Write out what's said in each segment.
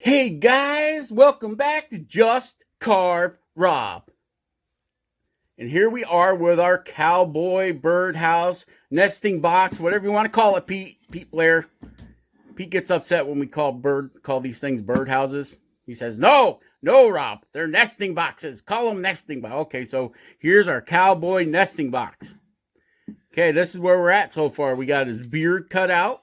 Hey guys, welcome back to Just Carve Rob. And here we are with our cowboy birdhouse, nesting box, whatever you want to call it, Pete Blair. Pete gets upset when we call these things birdhouses. He says, no, Rob, they're nesting boxes. Call them nesting box. Okay, so here's our cowboy nesting box. Okay, this is where we're at so far. We got his beard cut out.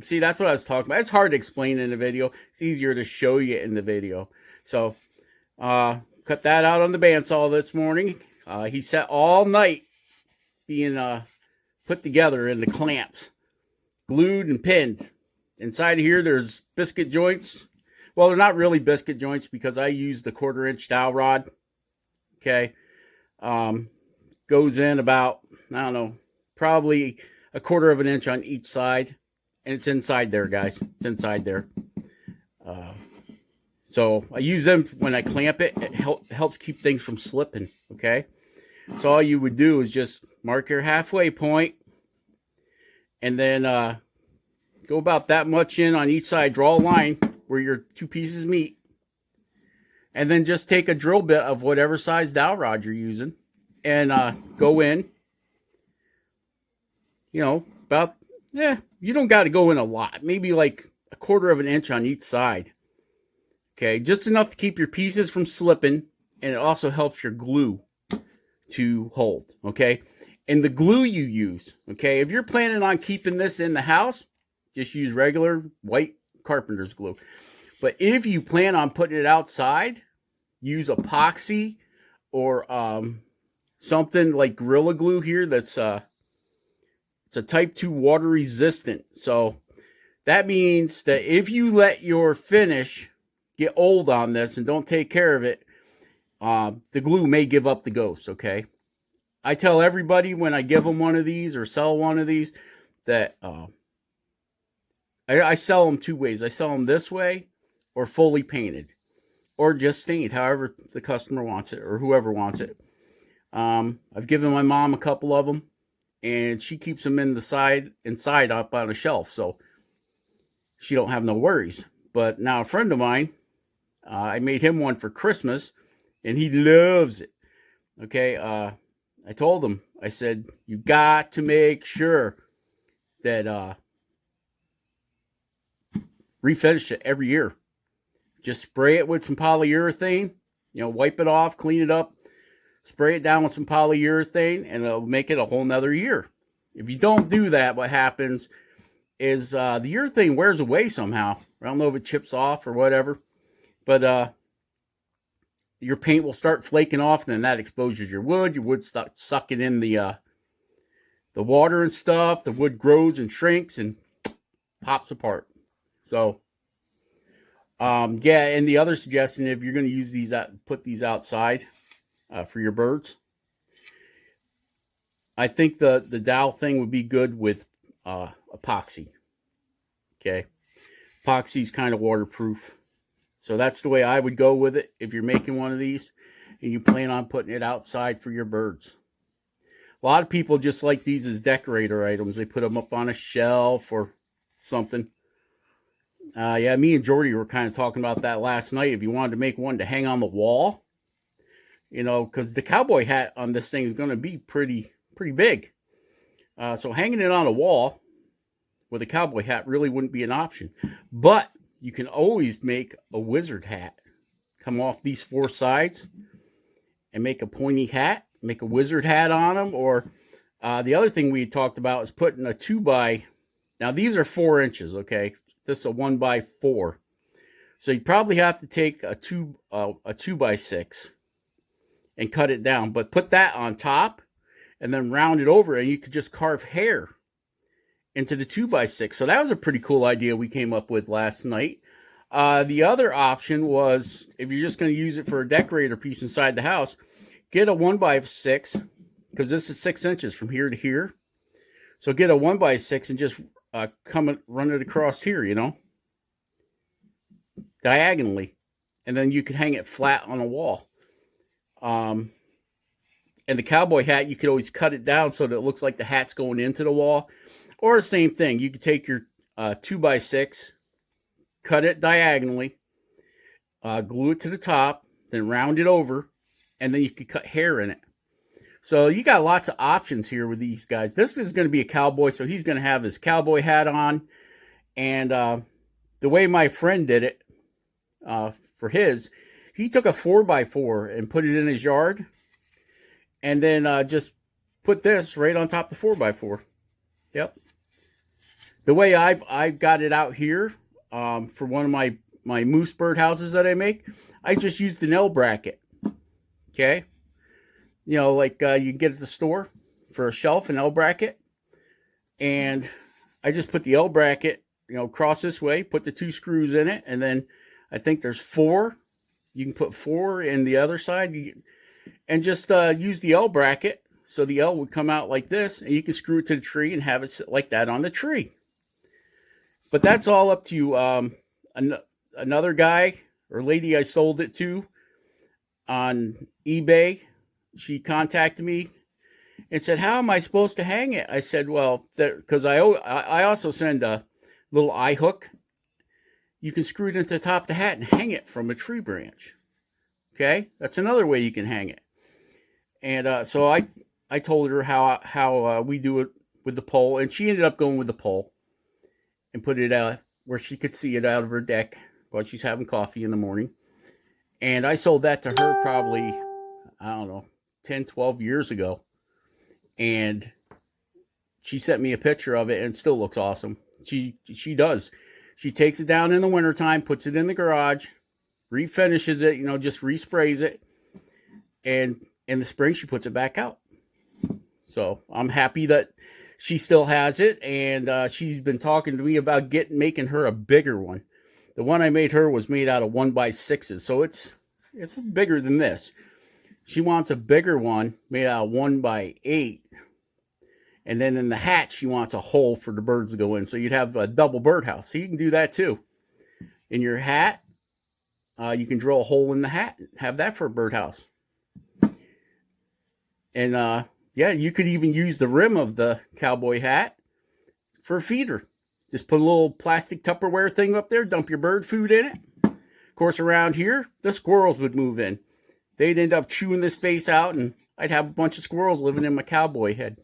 See, that's what I was talking about. It's hard to explain in the video. It's easier to show you in the video. So, cut that out on the bandsaw this morning. He sat all night being put together in the clamps, glued and pinned. Inside of here, there's biscuit joints. Well, they're not really biscuit joints because I used the 1/4-inch dowel rod. Okay. Goes in about, I don't know, probably 1/4 of an inch on each side. And it's inside there, guys. It's inside there. So I use them when I clamp it. It helps keep things from slipping, okay? So all you would do is just mark your halfway point and then go about that much in on each side. Draw a line where your two pieces meet. And then just take a drill bit of whatever size dowel rod you're using and go in, about, you don't got to go in a lot. Maybe like 1/4 of an inch on each side. Okay, just enough to keep your pieces from slipping, and it also helps your glue to hold, okay? And the glue you use, okay, if you're planning on keeping this in the house, just use regular white carpenter's glue. But if you plan on putting it outside, use epoxy or something like Gorilla Glue here that's it's a type 2 water resistant. So that means that if you let your finish get old on this and don't take care of it, the glue may give up the ghost, okay? I tell everybody when I give them one of these or sell one of these that I sell them two ways. I sell them this way or fully painted or just stained, however the customer wants it or whoever wants it. I've given my mom a couple of them, and she keeps them inside up on a shelf, so she don't have no worries. But now a friend of mine, I made him one for Christmas, and he loves it. Okay, I told him, I said, you got to make sure that refinish it every year. Just spray it with some polyurethane, wipe it off, clean it up, spray it down with some polyurethane, and it'll make it a whole nother year. If you don't do that, what happens is the urethane wears away somehow. I don't know if it chips off or whatever, but your paint will start flaking off, and then that exposes your wood. Your wood starts sucking in the water and stuff. The wood grows and shrinks and pops apart. So, and the other suggestion, if you're going to use these, put these outside for your birds, I think the dowel thing would be good with epoxy. Okay, epoxy is kind of waterproof, so that's the way I would go with it if you're making one of these and you plan on putting it outside for your birds. A lot of people just like these as decorator items. They put them up on a shelf or something. Me and Jordy were kind of talking about that last night. If you wanted to make one to hang on the wall, because the cowboy hat on this thing is going to be pretty big. So hanging it on a wall with a cowboy hat really wouldn't be an option. But you can always make a wizard hat. Come off these four sides and make a pointy hat. Make a wizard hat on them. Or the other thing we talked about is putting a 2x. Now these are 4 inches, okay? This is a 1x4. So you probably have to take a 2x6 and cut it down, but put that on top and then round it over, and you could just carve hair into the 2x6. So that was a pretty cool idea we came up with last night. The other option was, if you're just going to use it for a decorator piece inside the house, get a 1x6, because this is 6 inches from here to here. So get a 1x6 and just run it across here, diagonally, and then you could hang it flat on a wall. And the cowboy hat, you could always cut it down so that it looks like the hat's going into the wall. Or the same thing, you could take your 2x6, cut it diagonally, glue it to the top, then round it over, and then you can cut hair in it. So you got lots of options here with these guys. This is going to be a cowboy, so he's going to have his cowboy hat on. And the way my friend did it for his, he took a 4x4 and put it in his yard, and then just put this right on top of the 4x4. Yep. The way I've got it out here for one of my moose bird houses that I make, I just use the nail bracket. Okay. You know, like you get at the store for a shelf, an L bracket. And I just put the L bracket, you know, across this way, put the 2 screws in it, and then I think there's 4. You can put 4 in the other side, and just use the L bracket, so the L would come out like this, and you can screw it to the tree and have it sit like that on the tree. But that's all up to another guy or lady I sold it to on eBay. She contacted me and said, "How am I supposed to hang it?" I said, "Well, because I also send a little eye hook. You can screw it into the top of the hat and hang it from a tree branch. Okay, that's another way you can hang it." And so I told her how we do it with the pole, and she ended up going with the pole and put it out where she could see it out of her deck while she's having coffee in the morning. And I sold that to her probably, I don't know, 10, 12 years ago. And she sent me a picture of it, and it still looks awesome. She does. She takes it down in the wintertime, puts it in the garage, refinishes it, you know, just resprays it. And in the spring, she puts it back out. So I'm happy that she still has it. And she's been talking to me about making her a bigger one. The one I made her was made out of 1x6s. So it's bigger than this. She wants a bigger one made out of 1x8. And then in the hat, she wants a hole for the birds to go in. So you'd have a double birdhouse. So you can do that too. In your hat, you can drill a hole in the hat and have that for a birdhouse. And yeah, you could even use the rim of the cowboy hat for a feeder. Just put a little plastic Tupperware thing up there, dump your bird food in it. Of course, around here, the squirrels would move in. They'd end up chewing this face out, and I'd have a bunch of squirrels living in my cowboy head.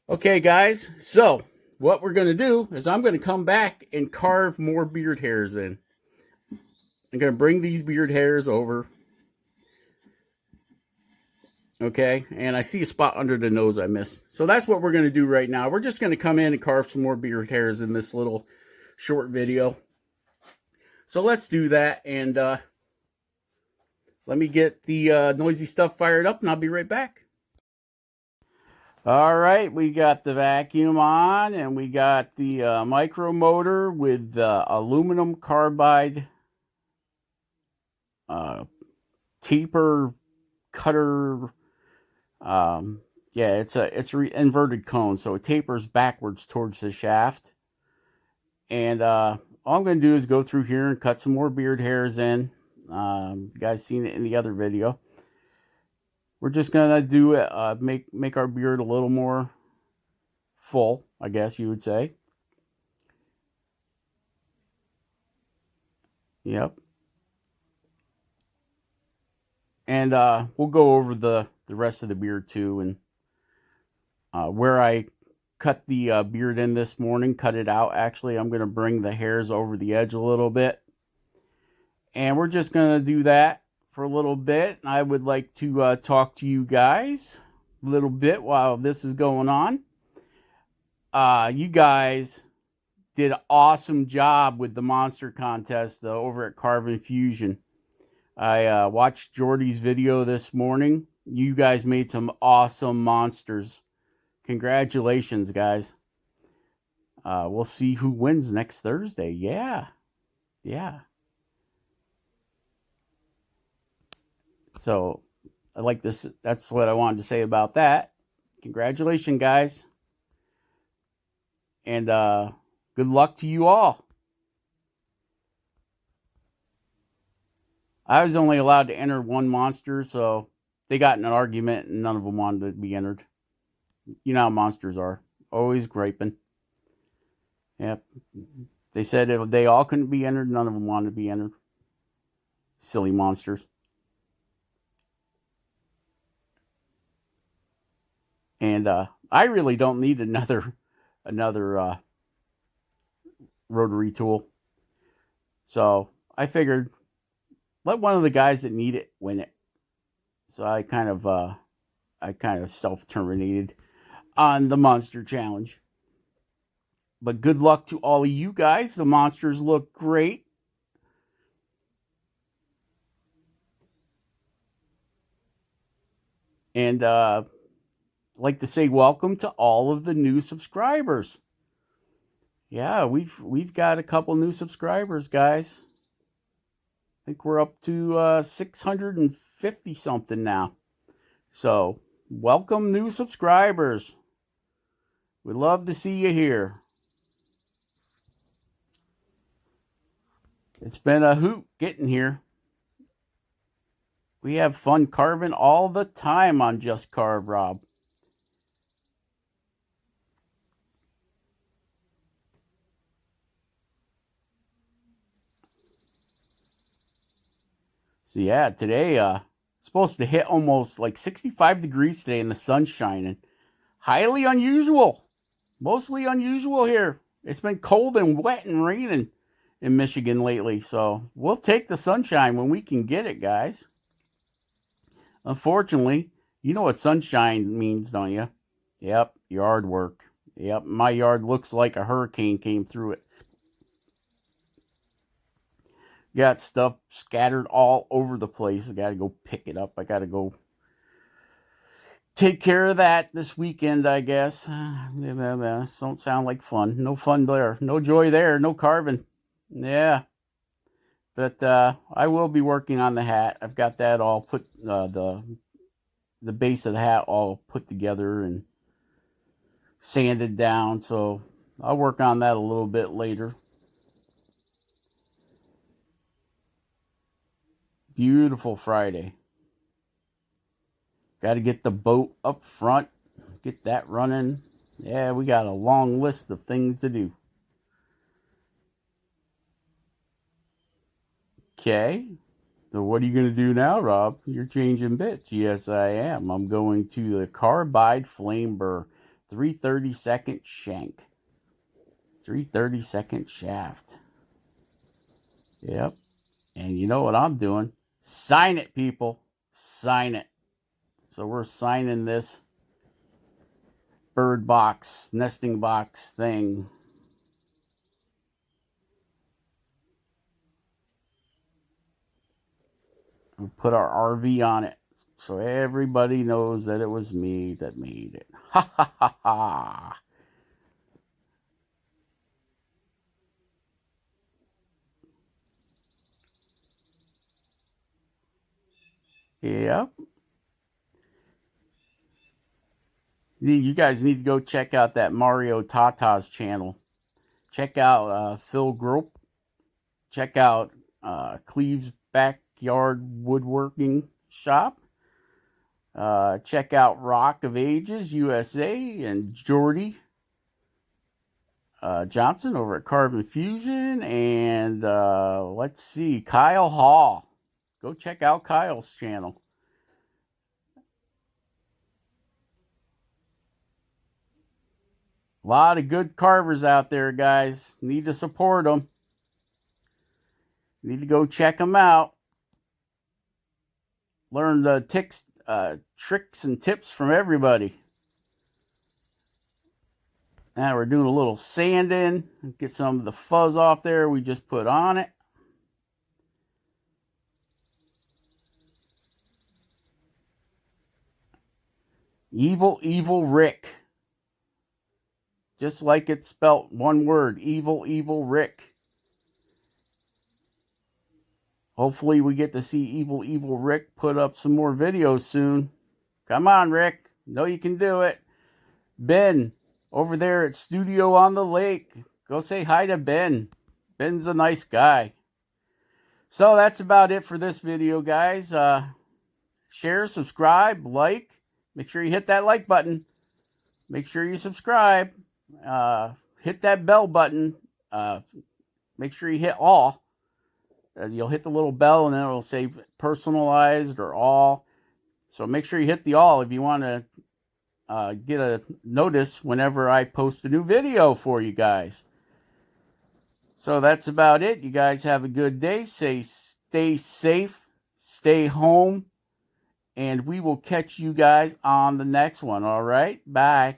Okay, guys, so what we're going to do is I'm going to come back and carve more beard hairs in. I'm going to bring these beard hairs over. Okay, and I see a spot under the nose I missed. So that's what we're going to do right now. We're just going to come in and carve some more beard hairs in this little short video. So let's do that, and let me get the noisy stuff fired up, and I'll be right back. All right, we got the vacuum on, and we got the micro motor with the aluminum carbide taper cutter. Yeah, it's a inverted cone, so it tapers backwards towards the shaft. And all I'm going to do is go through here and cut some more beard hairs in. You guys seen it in the other video. We're just going to do it, make our beard a little more full, I guess you would say. Yep. And we'll go over the rest of the beard too. And where I cut the beard in this morning, cut it out. Actually, I'm going to bring the hairs over the edge a little bit. And we're just going to do that for a little bit. I would like to talk to you guys a little bit while this is going on. You guys did an awesome job with the monster contest over at Carvin Fusion. I watched Jordy's video this morning. You guys made some awesome monsters. Congratulations, guys. We'll see who wins next Thursday. Yeah. So I like this. That's what I wanted to say about that. Congratulations, guys. And good luck to you all. I was only allowed to enter one monster, so they got in an argument and none of them wanted to be entered. You know how monsters are. Always griping. Yep. They said if they all couldn't be entered, none of them wanted to be entered. Silly monsters. And I really don't need another rotary tool. So I figured let one of the guys that need it win it. So I kind of self-terminated on the monster challenge. But good luck to all of you guys. The monsters look great. And I'd like to say welcome to all of the new subscribers. Yeah, we've got a couple new subscribers, guys. I think we're up to 650 something now. So, welcome new subscribers. We'd love to see you here. It's been a hoot getting here. We have fun carving all the time on Just Carve Rob. So yeah, today supposed to hit almost like 65 degrees today and the sun's shining. Highly unusual. Mostly unusual here. It's been cold and wet and raining in Michigan lately, so we'll take the sunshine when we can get it, guys. Unfortunately, you know what sunshine means, don't you? Yep, yard work. Yep, my yard looks like a hurricane came through it. Got stuff scattered all over the place. I got to go pick it up. I got to go take care of that this weekend, I guess. Don't sound like fun. No fun there. No joy there. No carving. Yeah. But I will be working on the hat. I've got that all put, the base of the hat all put together and sanded down. So I'll work on that a little bit later. Beautiful Friday. Got to get the boat up front, get that running. Yeah, we got a long list of things to do. Okay, so what are you going to do now, Rob? You're changing bits. Yes, I am. I'm going to the carbide flame burr, 3/32 shank, 3/32 shaft. Yep, and you know what I'm doing? Sign it, people. Sign it. So we're signing this bird box, nesting box thing. We put our RV on it so everybody knows that it was me that made it. Ha ha ha ha. Yep. You guys need to go check out that Mario Tata's channel. Check out Phil Grope. Check out Cleve's Backyard Woodworking Shop. Check out Rock of Ages USA and Jordy Johnson over at Carbon Fusion. And let's see, Kyle Hall. Go check out Kyle's channel. A lot of good carvers out there, guys. Need to support them. Need to go check them out. Learn the tricks and tips from everybody. Now we're doing a little sanding. Get some of the fuzz off there we just put on it. Evil, evil Rick. Just like it's spelt one word. Evil, evil Rick. Hopefully we get to see Evil, evil Rick put up some more videos soon. Come on, Rick. Know you can do it. Ben, over there at Studio on the Lake. Go say hi to Ben. Ben's a nice guy. So that's about it for this video, guys. Share, subscribe, like. Make sure you hit that like button. Make sure you subscribe. Hit that bell button. Make sure you hit all. You'll hit the little bell and then it'll say personalized or all. So make sure you hit the all if you want to get a notice whenever I post a new video for you guys. So that's about it. You guys have a good day. Stay safe, stay home, and we will catch you guys on the next one. All right? Bye.